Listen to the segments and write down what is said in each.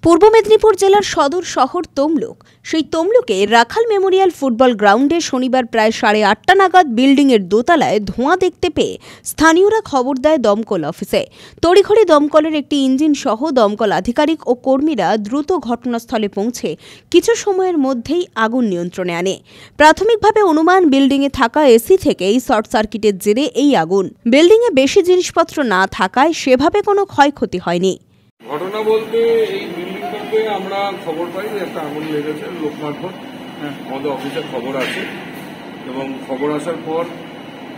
পূর্ব মেদিনীপুর জেলার সদর শহর তমলুক। সেই তমলুকে রাখাল মেমোরিয়াল ফুটবল গ্রাউন্ডে শনিবার প্রায় 8:30 নাগাদ বিল্ডিংয়ের দোতলায় ধোঁয়া দেখতে পেয়ে স্থানীয়রা খবর দেয় দমকল অফিসে। তড়িঘড়ি দমকলের একটি ইঞ্জিন সহ দমকল আধিকারিক ও কর্মীরা দ্রুত ঘটনাস্থলে পৌঁছে কিছু সময়ের মধ্যেই আগুন নিয়ন্ত্রণে আনে। প্রাথমিকভাবে অনুমান বিল্ডিংয়ে থাকা এসি থেকেই শর্ট সার্কিটের জেরে এই আগুন। বিল্ডিংয়ে বেশি জিনিসপত্র না থাকায় সেভাবে কোনো ক্ষয়ক্ষতি হয়নি। ঘটনা বলতে এই বিল্ডিংটাতে আমরা খবর পাই যে একটা আগুন লেগেছে লোক মারফত। আমাদের অফিসের খবর আছে এবং খবর আসার পর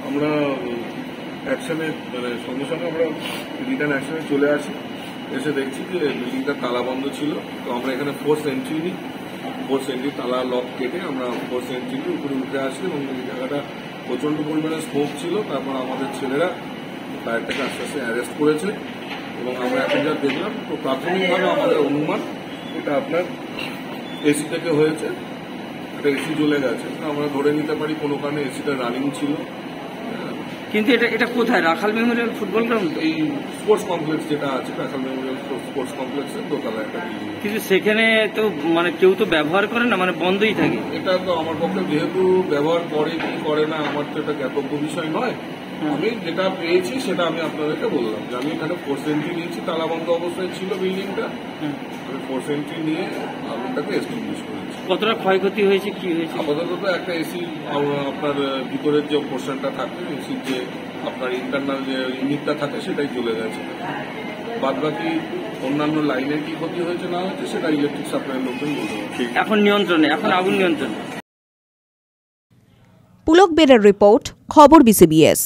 আমরা অ্যাকশনে সঙ্গে সঙ্গে আমরা রিটার্ন অ্যাকশনে চলে আসি। এসে দেখছি যে বিল্ডিংটা তালা বন্ধ ছিল। তো আমরা এখানে ফোর্স এন্ট্রি নিই, ফোর্স এন্ট্রি তালা লক কেটে আমরা ফোর্স এন্ট্রি নিয়ে উপরে উঠে আসি এবং এই জায়গাটা প্রচণ্ড পরিমাণে স্মোক ছিল। তারপর আমাদের ছেলেরা ফায়ারটাকে আস্তে আস্তে অ্যারেস্ট করেছে এবং আমরা এখন যা দেখলাম তো প্রাথমিকভাবে আমাদের অনুমান এটা আপনার এসি থেকে হয়েছে, একটা এসি জ্বলে গেছে। আমরা ধরে নিতে পারি কোনো কারণে এসিটা রানিং ছিল। কিন্তু এটা কোথায়? রাখাল মেমোরিয়াল ফুটবল গ্রাউন্ড, এই স্পোর্টস কমপ্লেক্স যেটা আছে রাখাল মেমোরিয়াল স্পোর্টস কমপ্লেক্সের দোতলা একটা বিল্ডিং। কিন্তু সেখানে তো কেউ তো ব্যবহার করে না, বন্ধই থাকে। এটা তো আমার পক্ষে যেহেতু ব্যবহার করে কি করে না আমার তো এটা জ্ঞাতব্য বিষয় নয়। আমি যেটা পেয়েছি সেটা আমি আপনাদেরকে বললাম যে আমি এখানে ফোর্স এন্ট্রি নিয়েছি, তালাবন্ধ অবস্থায় ছিল বিল্ডিংটা। আমি ফোর্স এন্ট্রি নিয়ে আগুনটাকে এস্টাবলিশ করেছি। কতটা ক্ষয়ক্ষতি হয়েছে, কি হয়েছে? আপাতত একটা এসি আপনার ভিতরের যে পোর্শনটা থাকে এসির যে আপনার ইন্টারনাল যে ইউনিটটা থাকে সেটাই চলে গেছে। বাদ বাকি অন্যান্য লাইনের কি ক্ষতি হয়েছে না হয়েছে সেটা ইলেকট্রিক সাপ্লাইয়ের লোকজন বলতে পারছে। এখন নিয়ন্ত্রণে, এখন আগুন নিয়ন্ত্রণে। পুলক বেরার রিপোর্ট, খবর বিসিবিএস।